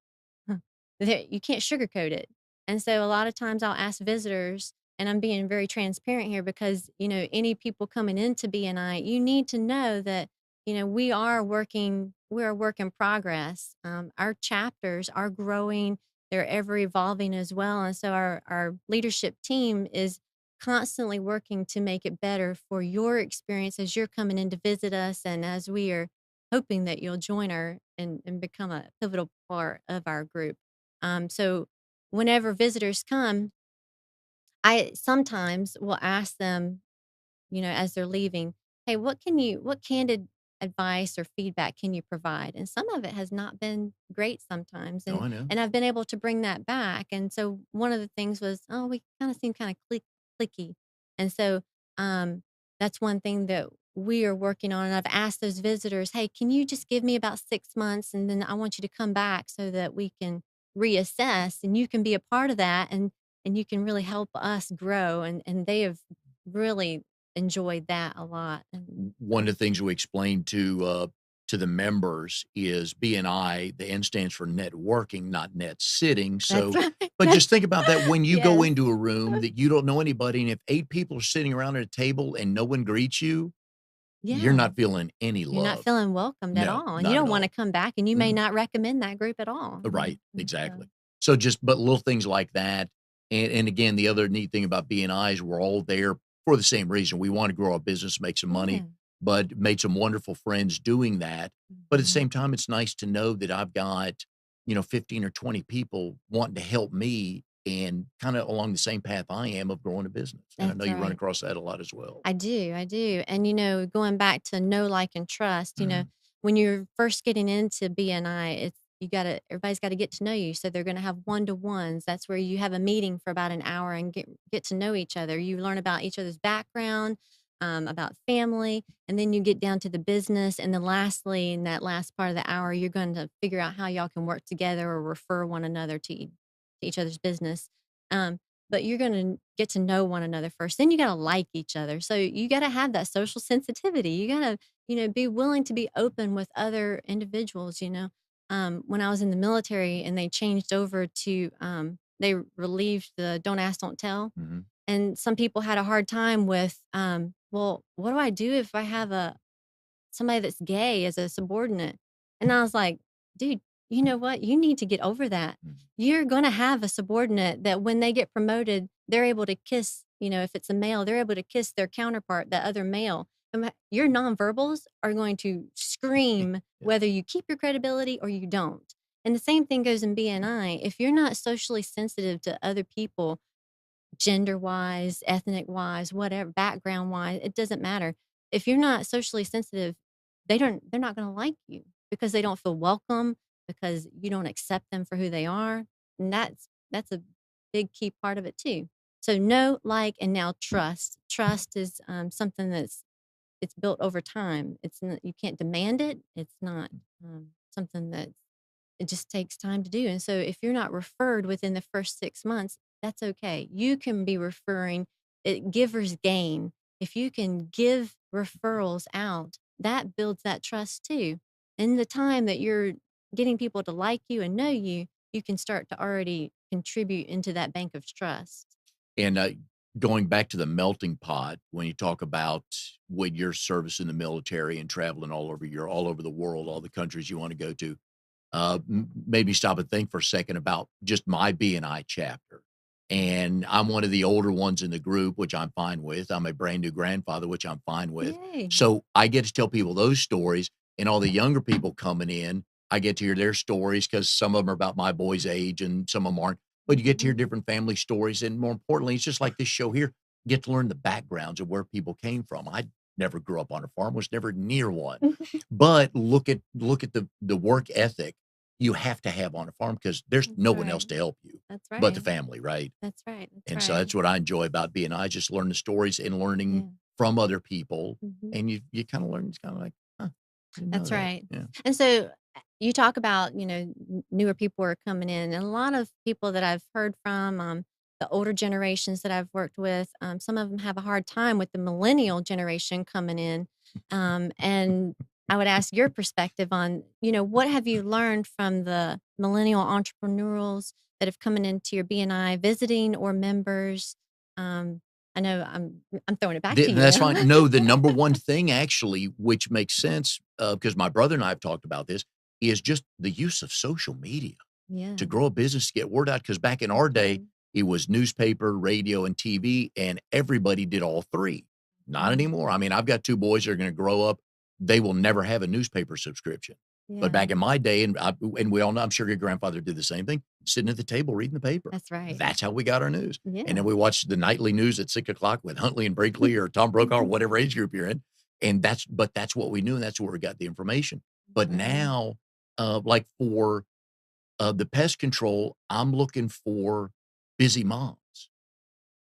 You can't sugarcoat it. And so a lot of times I'll ask visitors, and I'm being very transparent here because, any people coming into BNI, you need to know that, we're a work in progress. Our chapters are growing, they're ever evolving as well. And so our leadership team is constantly working to make it better for your experience as you're coming in to visit us and as we are hoping that you'll join and become a pivotal part of our group. So whenever visitors come, I sometimes will ask them, as they're leaving, "Hey, what candid advice or feedback can you provide?" And some of it has not been great sometimes, oh, and I know. and I've been able to bring that back. And so one of the things was, "Oh, we kind of seem kind of clicky," and so um, that's one thing that we are working on. And I've asked those visitors, "Hey, can you just give me about 6 months, and then I want you to come back so that we can reassess, and you can be a part of that, and you can really help us grow." And they have really enjoyed that a lot, and, One of the things we explained to the members is BNI, the N stands for networking, not net sitting. that's So, right. but just think about that when you go Yes. into a room that you don't know anybody, and if 8 people are sitting around at a table and no one greets you, you're Yeah. not feeling any You're not love. feeling welcomed at No, all, and you not at don't wanna all. come back, and you may Mm. not recommend that group at all, Right, and so exactly. So just but little things like that, and again, the other neat thing about BNI is we're all there for the same reason. We wanna grow our business, make some money, yeah. but made some wonderful friends doing that. But at the Mhm. same time, it's nice to know that I've got, 15 or 20 people wanting to help me and kinda along the same path I am of growing a business, and I know That's you run right. across that a lot as well. I do, and, going back to know, like, and trust, Mhm. when you're first getting into BNI, everybody's gotta get to know you, so they're gonna have one-to-ones. That's where you have a meeting for about an hour and get to know each other. You learn about each other's background, about family, and then you get down to the business, and then lastly, in that last part of the hour, you're going to figure out how y'all can work together or refer one another to each other's business. But you're gonna get to know one another first. Then you gotta like each other. So you gotta have that social sensitivity. You gotta, be willing to be open with other individuals. When I was in the military and they changed over to, they relieved the don't ask, don't tell. Mhm. And some people had a hard time with, well, what do I do if I have somebody that's gay as a subordinate? And I was like, dude, you know what? You need to get over that. Mm. You're going to have a subordinate that when they get promoted, they're able to kiss, if it's a male, they're able to kiss their counterpart, that other male. And your nonverbals are going to scream Yeah. whether you keep your credibility or you don't. And the same thing goes in BNI. If you're not socially sensitive to other people, gender wise, ethnic wise, whatever, background wise, it doesn't matter. If you're not socially sensitive, they're not going to like you because they don't feel welcome, because you don't accept them for who they are. And that's a big key part of it too. So know, like, and now trust. Trust is something it's built over time. It's not, you can't demand it. It's not something that it just takes time to do. And so if you're not referred within the first 6 months, that's okay. You can be referring, it givers gain. If you can give referrals out, that builds that trust too. In the time that you're getting people to like you and know you, you can start to already contribute into that bank of trust. And going back to the melting pot, when you talk about when your service in the military and traveling all over the world, all the countries you want to go to, made me stop and think for a second about just my BNI chapter. And I'm one of the older ones in the group, which I'm fine with. I'm a brand new grandfather, which I'm fine with. Yay. So I get to tell people those stories, and all the younger people coming in, I get to hear their stories because some of them are about my boy's age and some of them aren't. But you get to hear different family stories. And more importantly, it's just like this show here, you get to learn the backgrounds of where people came from. I never grew up on a farm, was never near one. But look at the work ethic you have to have on a farm because there's That's no one else right. to help you That's but the right. family, right? That's right. That's And so right. that's what I enjoy about BNI, just learning the stories and learning Yeah. from other people. Mhm. And you kind of learn, it's kind of like, huh, didn't know That's that. right. Yeah. And so you talk about, newer people are coming in, and a lot of people that I've heard from, the older generations that I've worked with, some of them have a hard time with the millennial generation coming in. And I would ask your perspective on, what have you learned from the millennial entrepreneurs that have coming into your BNI visiting or members? Um, I know I'm throwing it back to That's you. fine. No, the number one thing actually, which makes sense, because my brother and I have talked about this, is just the use of social media Yeah. to grow a business, to get word out. Because back in our day, it was newspaper, radio, and TV, and everybody did all three. Not anymore. I mean, I've got two boys that are going to grow up. They will never have a newspaper subscription. But Yeah. back in my day, and we all know, I'm sure your grandfather did the same thing, sitting at the table reading the paper. That's right. That's how we got our news. Yeah. And then we watched the nightly news at 6 o'clock with Huntley and Brinkley or Tom Brokaw or whatever age group you're in. And that's what we knew, and that's where we got the information. But Right. now, like for the pest control, I'm looking for busy moms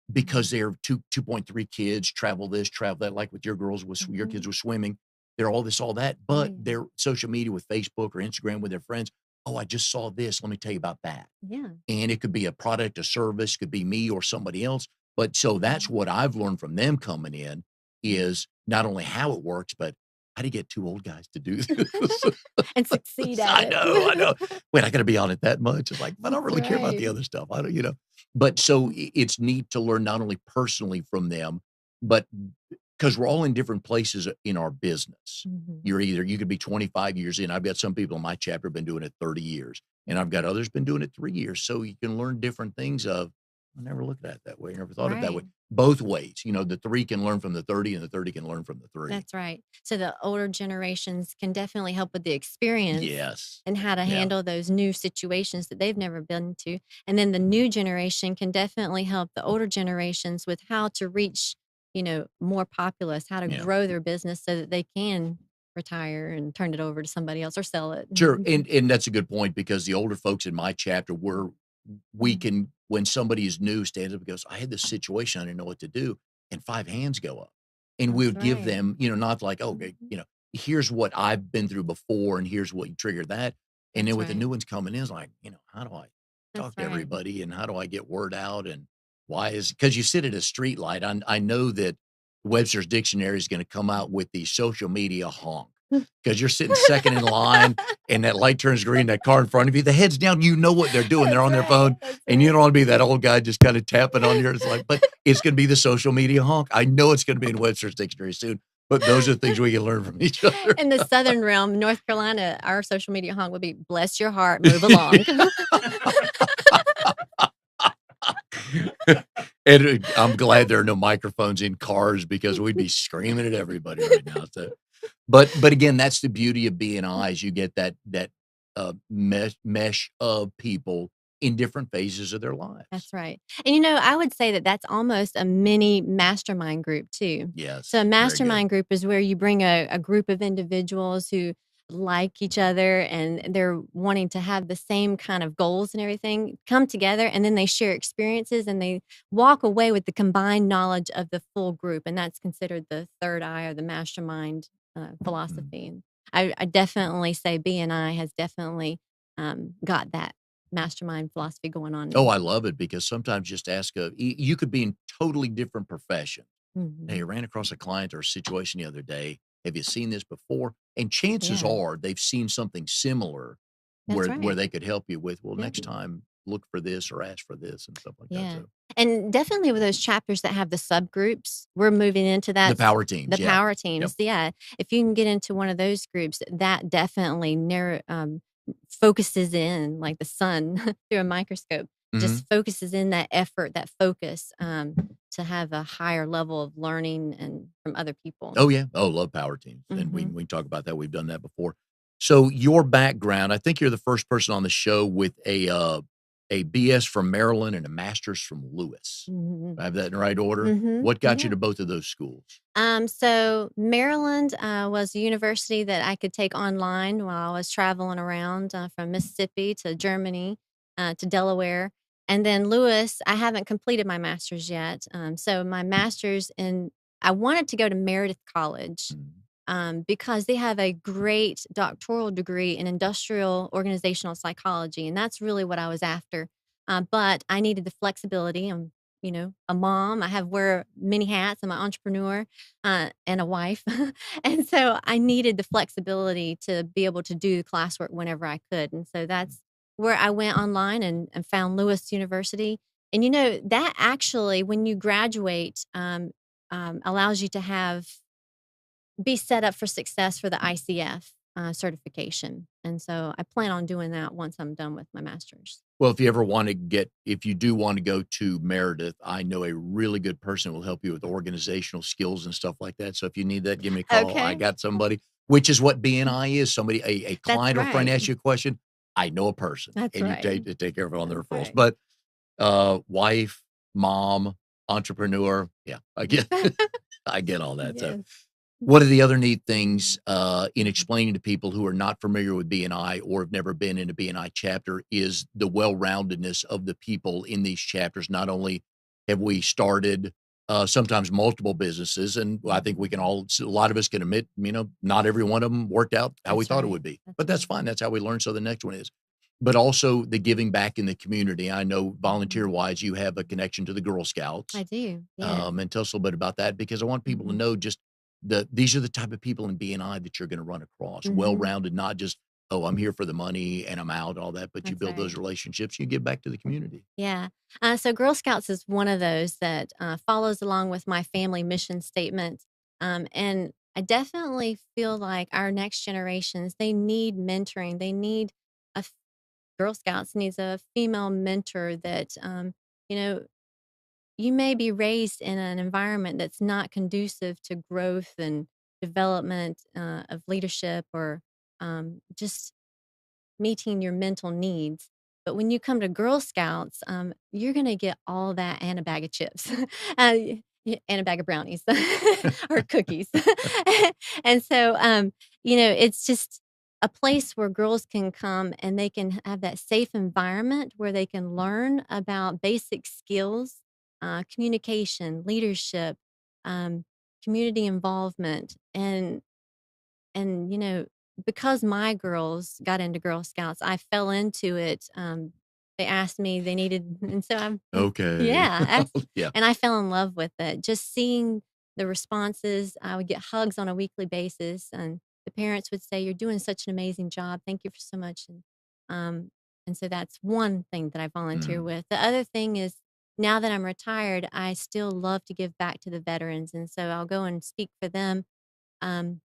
because they're 2.3 kids, travel this, travel that, like with your girls, with your kids with swimming. They're all this, all that, but their social media with Facebook or Instagram with their friends. Oh, I just saw this. Let me tell you about that. Yeah. And it could be a product, a service, could be me or somebody else. But so that's what I've learned from them coming in is not only how it works, but how do you get two old guys to do this? And succeed at it. I know. Wait, I got to be on it that much. It's like, I don't really care about the other stuff. I don't. But so it's neat to learn not only personally from them, but because we're all in different places in our business. You could be 25 years in. I've got some people in my chapter have been doing it 30 years, and I've got others been doing it 3 years. So you can learn different things I never looked at it that way. I never thought of it that way. Both ways, the 3 can learn from the 30 and the 30 can learn from the 3. That's right. So the older generations can definitely help with the experience. Yes. And how to handle those new situations that they've never been to. And then the new generation can definitely help the older generations with how to reach, more populace, how to grow their business so that they can retire and turn it over to somebody else or sell it. Sure. And that's a good point because the older folks in my chapter we can, when somebody is new, stands up and goes, I had this situation, I didn't know what to do. And 5 hands go up. And we would give them, not like, okay, here's what I've been through before and here's what you triggered that. And then with the new ones coming in, it's like, how do I talk to everybody and how do I get word out? And because you sit at a street light. I know that Webster's dictionary is going to come out with the social media honk. because you're sitting second in line and that light turns green, that car in front of you, the head's down, you know what they're doing. They're That's on their right. phone That's and you right. don't want to be that old guy just kind of tapping on yours. It's like, but it's going to be the social media honk. I know it's going to be in Webster's Dictionary soon, but those are the things we can learn from each other. In the Southern realm, North Carolina, our social media honk would be "Bless your heart, move along." And I'm glad there are no microphones in cars because we'd be screaming at everybody right now. So, but again, that's the beauty of BNI is you get that mesh of people in different phases of their lives. That's right. And I would say that that's almost a mini mastermind group too. Yes, So a very good. mastermind group is where you bring a group of individuals who like each other and they're wanting to have the same kind of goals and everything come together, and then they share experiences and they walk away with the combined knowledge of the full group, and that's considered the third eye or the mastermind philosophy. And I definitely say BNI has definitely got that mastermind philosophy going on Oh, now. I love it because sometimes just you could be in totally different profession. Hey, I Mhm. ran across a client or a situation the other day. Have you seen this before? And chances Yeah, are they've seen something similar that's where right. they could help you with, well, Yeah, next time look for this or ask for this and stuff like that. yeah. So And definitely with those chapters that have the subgroups, we're moving into the that power the teams, yeah. power Yep. teams. Yeah. If you can get into one of those groups, that definitely focuses in like the sun through a microscope, Mhm. just focuses in that effort, that focus to have a higher level of learning and from other people. Oh, yeah. Oh, love power teams. And we Hmm. we can talk about that. We've done that before. So your background, I think you're the first person on the show with a BS from Maryland and a master's from Lewis. Hmm. I have that in the right order. Hmm. What got you Yeah. to both of those schools? So Maryland was a university that I could take online while I was traveling around from Mississippi to Germany to Delaware. And then Lewis, I haven't completed my master's yet. So my master's I wanted to go to Meredith College Mhm. because they have a great doctoral degree in industrial organizational psychology. And that's really what I was after. But I needed the flexibility. I'm a mom. I have wear many hats. I'm an entrepreneur and a wife. And so I needed the flexibility to be able to do classwork whenever I could. And so that's where I went online and found Lewis University. And that actually, when you graduate, allows you to be set up for success for the ICF certification. And so I plan on doing that once I'm done with my master's. Well, if you do want to go to Meredith, I know a really good person who will help you with organizational skills and stuff like that. So if you need that, give me a call. I Okay. got somebody, which is what BNI is. Somebody, a That's client or friend right. asks you a question. I know a person That's and you right. take care of it on the That's referrals. right. But wife, mom, entrepreneur. Yeah, I get, I get all that. So Yes. one of the other neat things in explaining to people who are not familiar with BNI or have never been in a BNI chapter is the well-roundedness of the people in these chapters. Not only have we started sometimes multiple businesses, and I think we can a lot of us can admit, not every one of them worked out how we That's thought it right. would be, That's but that's right. fine. That's how we learn. So the next one is, but also the giving back in the community. I know Mhm. volunteer-wise, you have a connection to the Girl Scouts. I do. Yes. And tell us a little bit about that because I want people to Mhm. know just these are the type of people in BNI that you're going to run across. Mhm. Well-rounded, not just, oh, I'm here for the money and I'm out, all that, but you That's build right. those relationships, you give back to the community. Yeah. So Girl Scouts is one of those that follows along with my family mission statement. And I definitely feel like our next generations, they need mentoring. They need a f- Girl Scouts needs a female mentor that, you know, you may be raised in an environment that's not conducive to growth and development of leadership or just meeting your mental needs. But when you come to Girl Scouts, you're going to get all that and a bag of chips and a bag of brownies or cookies. And so, it's just a place where girls can come and they can have that safe environment where they can learn about basic skills, communication, leadership, um, community involvement, and because my girls got into Girl Scouts, I fell into it. They asked me they needed, and so Okay. yeah, Yeah. and I fell in love with it. Just seeing the responses, I would get hugs on a weekly basis, and the parents would say, "You're doing such an amazing job. Thank you for so much." Um, and so that's one thing that I volunteer Mm. with. The other thing is now that I'm retired, I still love to give back to the veterans. And so I'll go and speak for them um,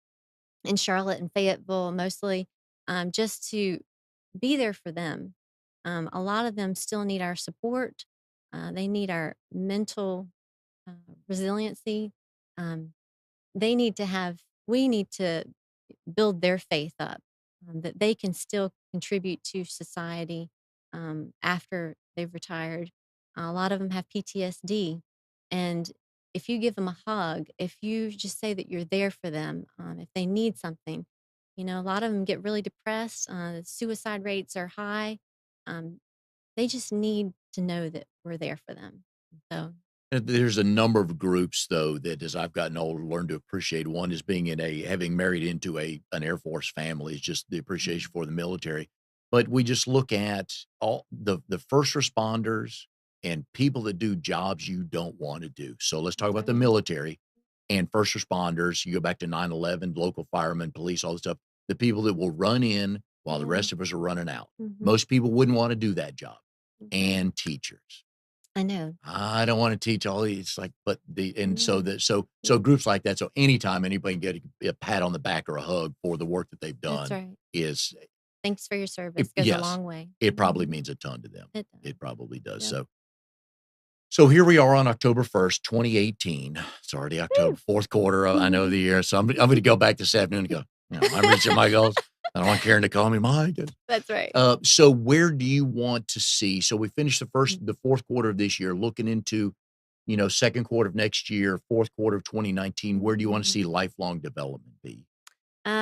in Charlotte and Fayetteville mostly, just to be there for them. A lot of them still need our support. They need our mental uh, resiliency. Um, they need to have, we need to build their faith up, that they can still contribute to society after they've retired. A lot of them have PTSD. And if you give them a hug, if you just say that you're there for them, if they need something, a lot of them get really depressed. Suicide rates are high. Um, they just need to know that we're there for them. So, And there's a number of groups though that as I've gotten older, learned to appreciate. One is being in having married into an Air Force family is just the appreciation for the military. But we just look at all the first responders and people that do jobs you don't want to do. So let's talk that's about the right. military and first responders. You go back to 9/11, local firemen, police, all this stuff. The people that will run in while the Yeah. rest of us are running out. Hmm. Most people wouldn't want to do that job. That's right. And teachers. I know. I don't wanna teach all these, it's like, but the and so Yeah. that so groups like that, so anytime anybody can get a pat on the back or a hug for the work that they've That's done right. is Thanks for your service goes a yes, long way. it probably Mhm. means a ton to them. It does. It probably does, Yep. so here we are on October 1st, 2018. It's already October, Woo! 4th quarter, I know the year, so I'm gonna go back this afternoon and go, I'm reaching my goals. I don't want Karen to call me Mike. That's right. So where do you want to see so we finished Mm. the 4th quarter of this year, looking into, 2nd quarter of next year, 4th quarter of 2019, where do you wanna Mhm. see lifelong development be?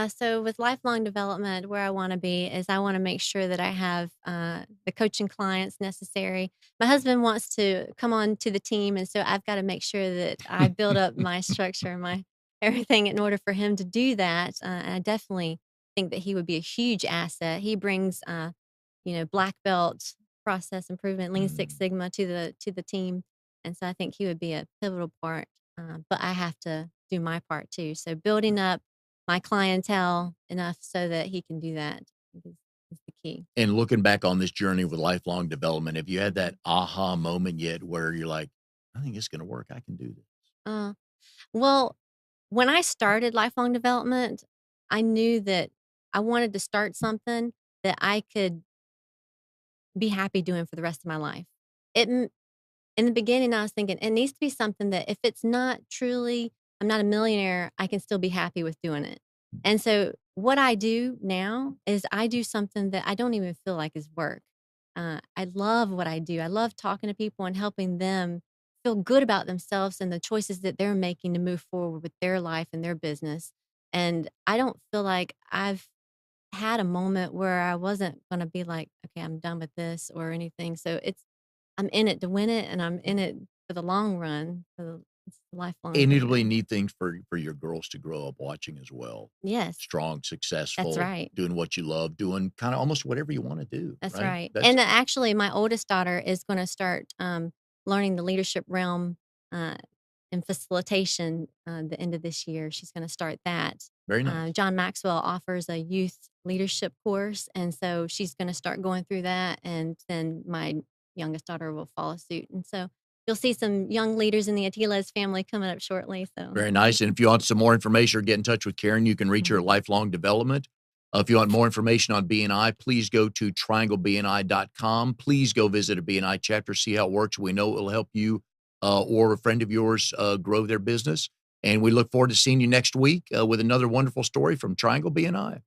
So with lifelong development, where I want to be is I want to make sure that I have the coaching clients necessary. My husband wants to come on to the team, and so I've got to make sure that I build up my structure and my everything in order for him to do that. And I definitely think that he would be a huge asset. He brings, black belt process improvement, Lean Six Mm. Sigma to the team, and so I think he would be a pivotal part. But I have to do my part too. So building up my clientele enough so that he can do that is the key. And looking back on this journey with lifelong development, have you had that aha moment yet where you're like, "I think it's gonna work, I can do this?" Uh, well, when I started lifelong development, I knew that I wanted to start something that I could be happy doing for the rest of my life. It In the beginning, I was thinking it needs to be something that if it's not truly, I'm not a millionaire, I can still be happy with doing it. And so, what I do now is I do something that I don't even feel like is work. I love what I do. I love talking to people and helping them feel good about themselves and the choices that they're making to move forward with their life and their business. And I don't feel like I've had a moment where I wasn't going to be like, okay, I'm done with this or anything. So I'm in it to win it, and I'm in it for the long run, for the it's a lifelong And thing it'll be now. neat things for your girls to grow up watching as well. Yes, Strong, that's successful, right. doing what you love, doing kinda almost whatever you wanna do, That's right? right. That's And actually, my oldest daughter is gonna start, learning the leadership realm, uh, in facilitation, the end of this year. She's gonna start that. very nice. John Maxwell offers a youth leadership course, and so she's gonna start going through that, and then my youngest daughter will follow suit. And so you'll see some young leaders in the Atiles family coming up shortly, so Very nice, and if you want some more information or get in touch with Karen, you can reach her at Mhm. Lifelong Development. If you want more information on BNI, please go to trianglebni.com. Please go visit a BNI chapter, see how it works. We know it will help you or a friend of yours grow their business. And we look forward to seeing you next week with another wonderful story from Triangle BNI.